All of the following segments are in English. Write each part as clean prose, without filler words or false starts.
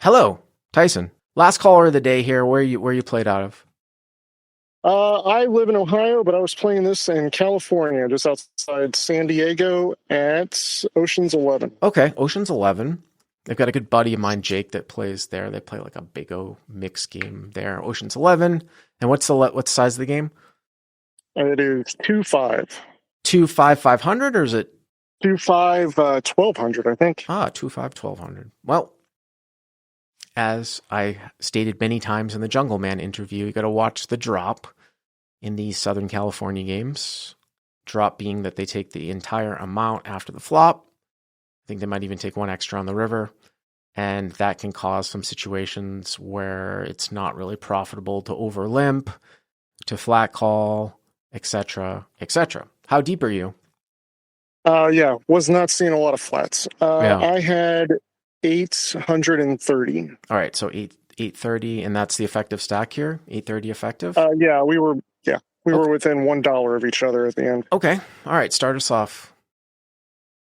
Hello, Tyson. Last caller of the day here. Where you played out of? I live in Ohio, but I was playing this in California, just outside San Diego at Ocean's 11. Okay, Ocean's 11. They've got a good buddy of mine, Jake, that plays there. They play like a big O mix game there. Ocean's 11. And what's the size of the game? It is 2-5. 2-5-500, or is it 2-5, 1200, I think. 2-5-1200? Well, as I stated many times in the Jungle Man interview, you got to watch the drop in these Southern California games. Drop being that they take the entire amount after the flop. I think they might even take one extra on the river. And that can cause some situations where it's not really profitable to over limp, to flat call, etc., etc. How deep are you? Yeah, was not seeing a lot of flats. Yeah. I had 830. All right, so 830, and that's the effective stack here? 830 effective? Yeah, we were within $1 of each other at the end. Okay. All right, start us off.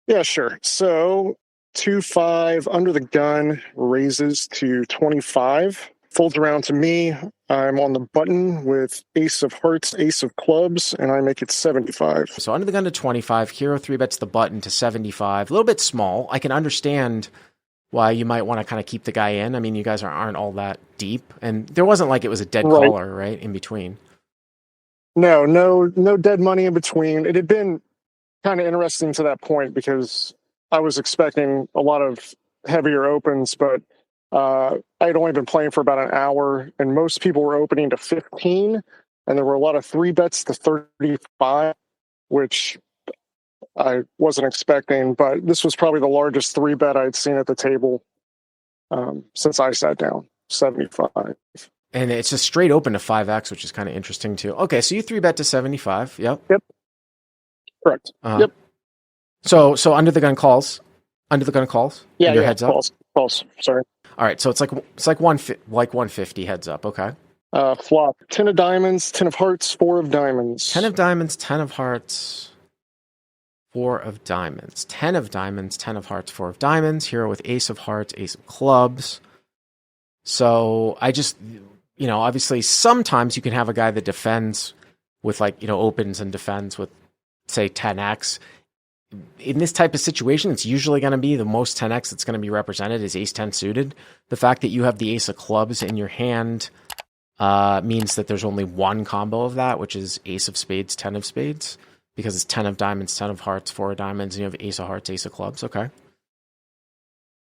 Yeah, sure. So 2-5 under the gun raises to 25. Folds around to me. I'm on the button with ace of hearts, ace of clubs, and I make it 75. So under the gun to 25, hero 3-bets the button to 75. A little bit small. I can understand why you might want to kind of keep the guy in. I mean, you guys aren't all that deep. And there wasn't like it was a dead caller, right, in between. No dead money in between. It had been kind of interesting to that point because I was expecting a lot of heavier opens, but I'd only been playing for about an hour, and most people were opening to 15, and there were a lot of 3-bets to 35, which I wasn't expecting, but this was probably the largest 3-bet I'd seen at the table since I sat down, 75. And it's just straight open to 5x, which is kind of interesting too. Okay, so you 3-bet to 75. Yep. Correct. Yep. So under the gun calls. Under the gun calls. Yeah. Your heads up. Calls. Sorry. All right. So it's like 150 heads up. Okay. Flop. 10 of diamonds. 10 of hearts. 4 of diamonds. 10 of diamonds. 10 of hearts. 4 of diamonds. 10 of diamonds. 10 of hearts. 4 of diamonds. Hero with ace of hearts. Ace of clubs. So I just, obviously sometimes you can have a guy that defends with opens and defends with, say, 10x. In this type of situation, it's usually going to be the most 10x that's going to be represented is ace 10 suited. The fact that you have the ace of clubs in your hand means that there's only one combo of that, which is ace of spades, 10 of spades, because it's 10 of diamonds, 10 of hearts, 4 of diamonds, and you have ace of hearts, ace of clubs. Okay.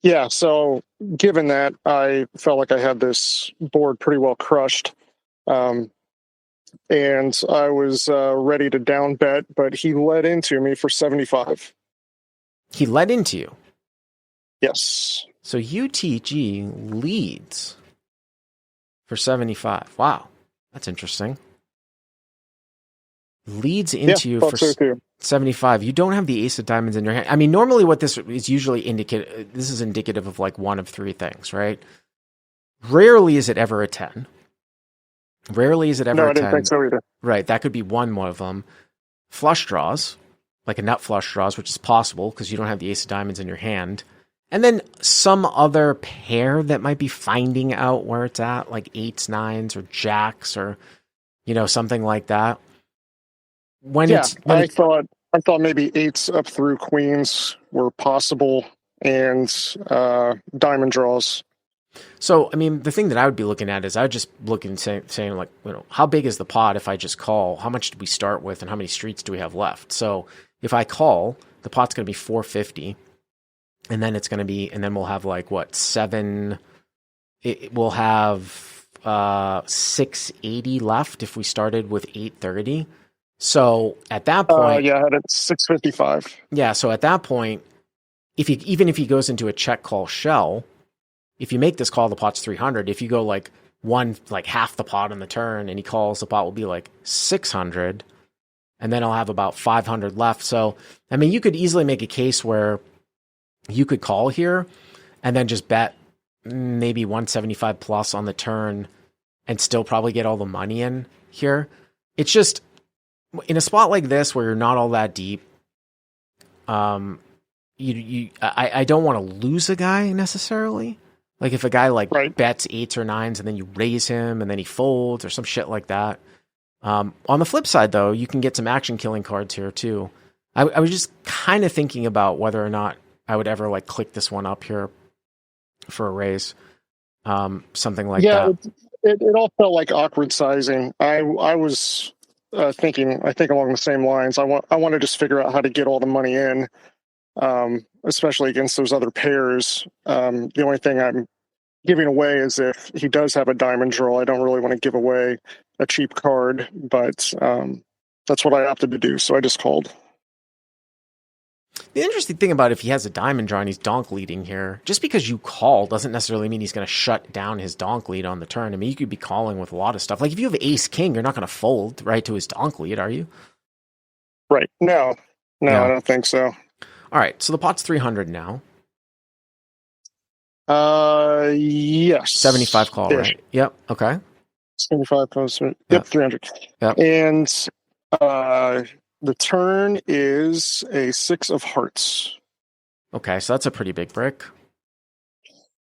Yeah, so given that, I felt like I had this board pretty well crushed. And I was ready to down bet, but he led into me for 75. He led into you? Yes. So UTG leads for 75. Wow, that's interesting. Leads into you for 75. You don't have the ace of diamonds in your hand. I mean, normally what this is usually this is indicative of like one of three things, right? Rarely is it ever a 10. Rarely is it ever a 10. No, I didn't think so either. Right, that could be one of them. Flush draws, like a nut flush draws, which is possible because you don't have the ace of diamonds in your hand. And then some other pair that might be finding out where it's at, like 8s, 9s, or jacks, or something like that. I thought maybe 8s up through queens were possible, and diamond draws. So, I mean, the thing that I would be looking at is I would just look and saying like, how big is the pot if I just call? How much did we start with, and how many streets do we have left? So, if I call, the pot's going to be 450, and then it's going to be, and then we'll have like what 7? We'll have 680 left if we started with 830. So at that point, I had it 655. Yeah, so at that point, even if he goes into a check call shell. If you make this call, the pot's 300. If you go like half the pot on the turn and he calls, the pot will be like 600. And then I'll have about 500 left. So, I mean, you could easily make a case where you could call here and then just bet maybe 175 plus on the turn and still probably get all the money in here. It's just in a spot like this where you're not all that deep, I don't want to lose a guy necessarily. Like if a guy like Right. bets 8s or 9s and then you raise him and then he folds or some shit like that. On the flip side, though, you can get some action killing cards here too. I was just kind of thinking about whether or not I would ever like click this one up here for a raise, something like Yeah, that. it all felt like awkward sizing. I was thinking, I think along the same lines. I want to just figure out how to get all the money in, especially against those other pairs. The only thing I'm giving away is if he does have a diamond draw. I don't really want to give away a cheap card, but that's what I opted to do. So I just called. The interesting thing about if he has a diamond draw and he's donk leading here, just because you call doesn't necessarily mean he's going to shut down his donk lead on the turn. I mean, you could be calling with a lot of stuff. Like if you have ace king, you're not going to fold right to his donk lead, are you? Right. No, Yeah. I don't think so. All right, so the pot's 300 now. Yes. 75 call, Ish. right? Yep. Okay. 75 posts. Yep, Yeah. 300. Yep. And the turn is a 6 of hearts. Okay, so that's a pretty big brick.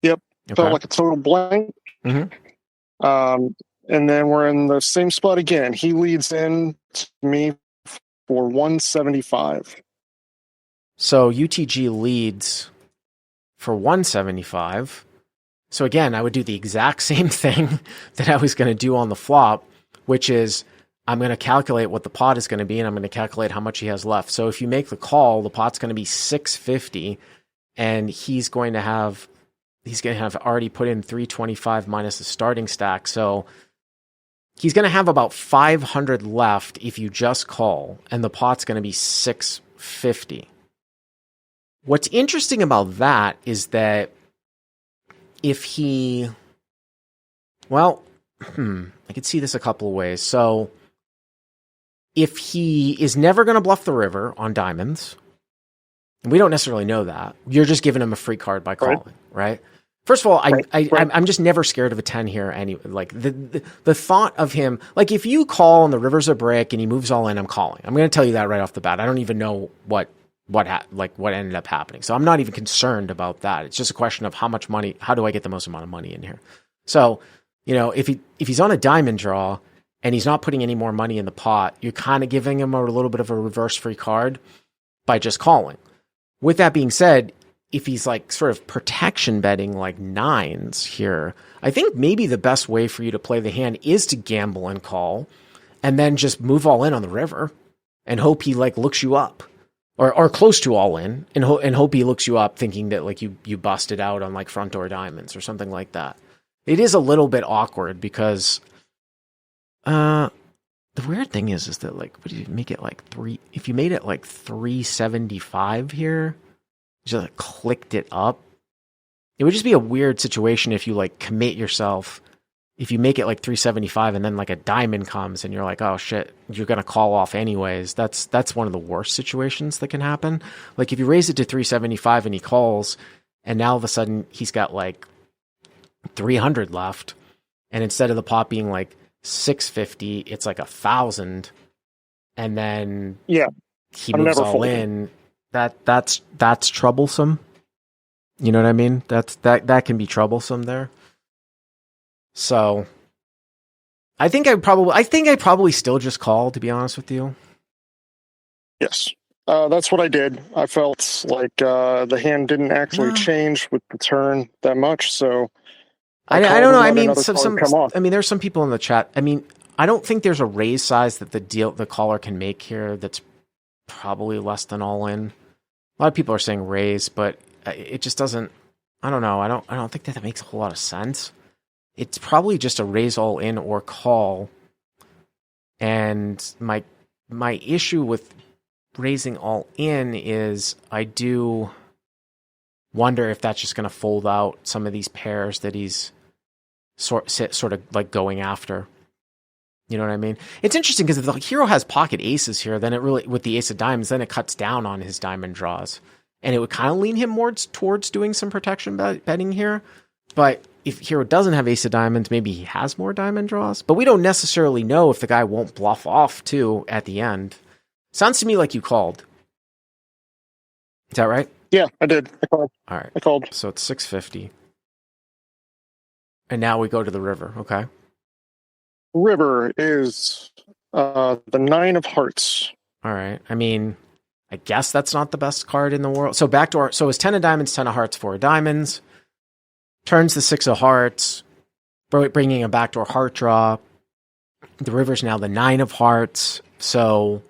Yep. Okay. Felt like a total blank. Mm-hmm. And then we're in the same spot again. He leads in to me for 175. So UTG leads for 175. So again, I would do the exact same thing that I was going to do on the flop, which is I'm going to calculate what the pot is going to be, and I'm going to calculate how much he has left. So if you make the call, the pot's going to be 650, and he's going to have already put in 325 minus the starting stack. So he's going to have about 500 left if you just call, and the pot's going to be 650. What's interesting about that is that if he, well, I could see this a couple of ways. So if he is never going to bluff the river on diamonds, we don't necessarily know that. You're just giving him a free card by calling, right? First of all, I'm just never scared of a 10 here. Like the thought of him, like if you call and the river's a brick and he moves all in, I'm calling. I'm going to tell you that right off the bat. I don't even know what ended up happening. So I'm not even concerned about that. It's just a question of how much money, how do I get the most amount of money in here? So, if he's on a diamond draw and he's not putting any more money in the pot, you're kind of giving him a little bit of a reverse free card by just calling. With that being said, if he's like sort of protection betting like 9s here, I think maybe the best way for you to play the hand is to gamble and call and then just move all in on the river and hope he like looks you up. Or close to all in, and hope he looks you up thinking that like you busted out on like front door diamonds or something like that. It is a little bit awkward because the weird thing is that like, what do you make it like 3? If you made it like 375 here, just like clicked it up, it would just be a weird situation if you like commit yourself. If you make it like 375 and then like a diamond comes and you're like, oh shit, you're going to call off anyways. That's one of the worst situations that can happen. Like if you raise it to 375 and he calls and now all of a sudden he's got like 300 left. And instead of the pot being like 650, it's like 1,000. And then he moves all in. That's troublesome. You know what I mean? That can be troublesome there. So I think I probably still just call, to be honest with you. Yes. That's what I did. I felt like the hand didn't actually change with the turn that much, so I don't know. I mean, there's some people in the chat. I mean, I don't think there's a raise size that the caller can make here that's probably less than all in. A lot of people are saying raise, but it just doesn't. I don't know. I don't think that makes a whole lot of sense. It's probably just a raise all in or call. And my issue with raising all in is I do wonder if that's just going to fold out some of these pairs that he's sort of like going after. You know what I mean? It's interesting because if the hero has pocket aces here, then it really, with the ace of diamonds, then it cuts down on his diamond draws. And it would kind of lean him more towards doing some protection betting here. But if hero doesn't have ace of diamonds, maybe he has more diamond draws. But we don't necessarily know if the guy won't bluff off too at the end. Sounds to me like you called. Is that right? Yeah, I did. I called. All right. I called. So it's 650. And now we go to the river. Okay. River is the 9 of hearts. All right. I mean, I guess that's not the best card in the world. So backdoor. So it's 10 of diamonds, 10 of hearts, 4 of diamonds. Turns the 6 of hearts, bringing a backdoor heart draw. The river's now the 9 of hearts. So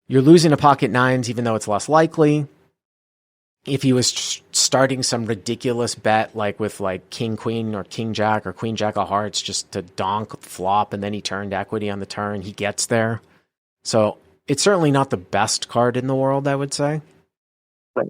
you're losing to pocket nines, even though it's less likely. If he was starting some ridiculous bet, like with like king, queen, or king, jack, or queen, jack of hearts, just to donk flop, and then he turned equity on the turn, he gets there. So it's certainly not the best card in the world, I would say. Right.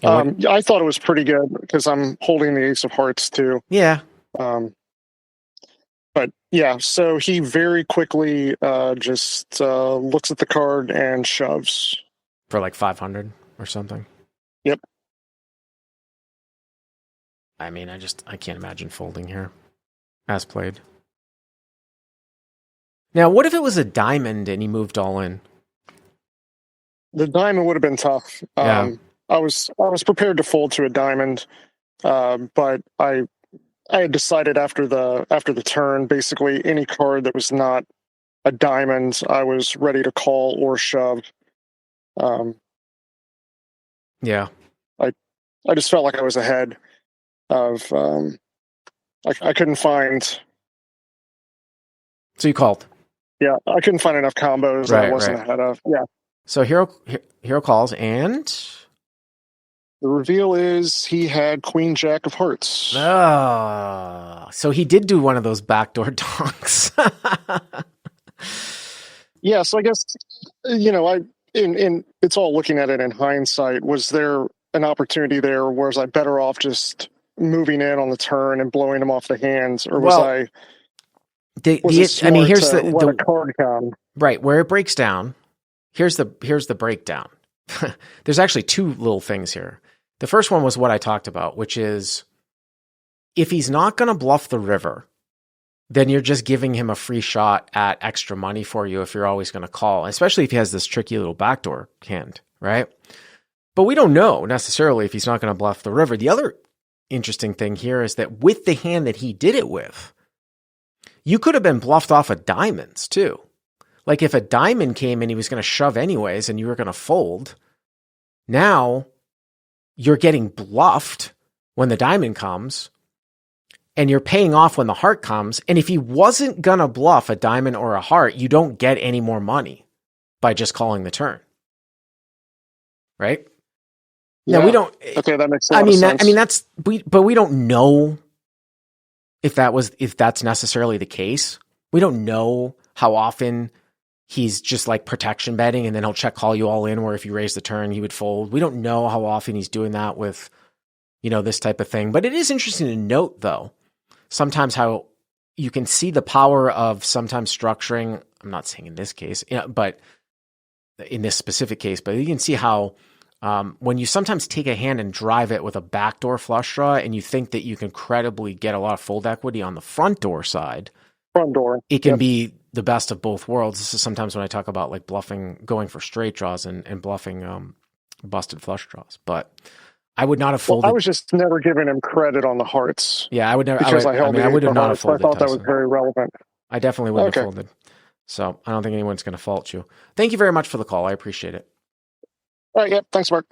I thought it was pretty good because I'm holding the ace of hearts too. Yeah. But yeah, so he very quickly just looks at the card and shoves. For like 500 or something. Yep. I mean, I can't imagine folding here. As played. Now, what if it was a diamond and he moved all in? The diamond would have been tough. Yeah. I was prepared to fold to a diamond, but I had decided after the turn, basically any card that was not a diamond, I was ready to call or shove. Yeah. I just felt like I was ahead of. I couldn't find. So you called. Yeah, I couldn't find enough combos that I wasn't ahead of. Yeah. So hero calls, and the reveal is he had queen jack of hearts. So he did do one of those backdoor donks. Yeah, so I guess in it's all looking at it in hindsight. Was there an opportunity there? Was I better off just moving in on the turn and blowing him off the hands, or was I? I mean, here's the card come right where it breaks down. Here's the breakdown. There's actually two little things here. The first one was what I talked about, which is if he's not going to bluff the river, then you're just giving him a free shot at extra money for you if you're always going to call, especially if he has this tricky little backdoor hand, right? But we don't know necessarily if he's not going to bluff the river. The other interesting thing here is that with the hand that he did it with, you could have been bluffed off of diamonds too. Like if a diamond came and he was going to shove anyways and you were going to fold, now you're getting bluffed when the diamond comes and you're paying off when the heart comes. And if he wasn't going to bluff a diamond or a heart, you don't get any more money by just calling the turn. Right? Yeah. Now we don't. Okay, that makes sense. But we don't know if that's necessarily the case. We don't know how often he's just like protection betting and then he'll check call you all in, where if you raise the turn, he would fold. We don't know how often he's doing that with, this type of thing. But it is interesting to note, though, sometimes how you can see the power of sometimes structuring. I'm not saying in this case, but in this specific case, but you can see how when you sometimes take a hand and drive it with a backdoor flush draw and you think that you can credibly get a lot of fold equity on the front door side, it can be the best of both worlds. This is sometimes when I talk about like bluffing, going for straight draws and bluffing busted flush draws. But I would not have folded. I was just never giving him credit on the hearts. Yeah, I would never. Because I would have not have folded. I thought Tyson. That was very relevant. I definitely wouldn't have folded. So I don't think anyone's going to fault you. Thank you very much for the call. I appreciate it. All right. Yep. Thanks, Mark.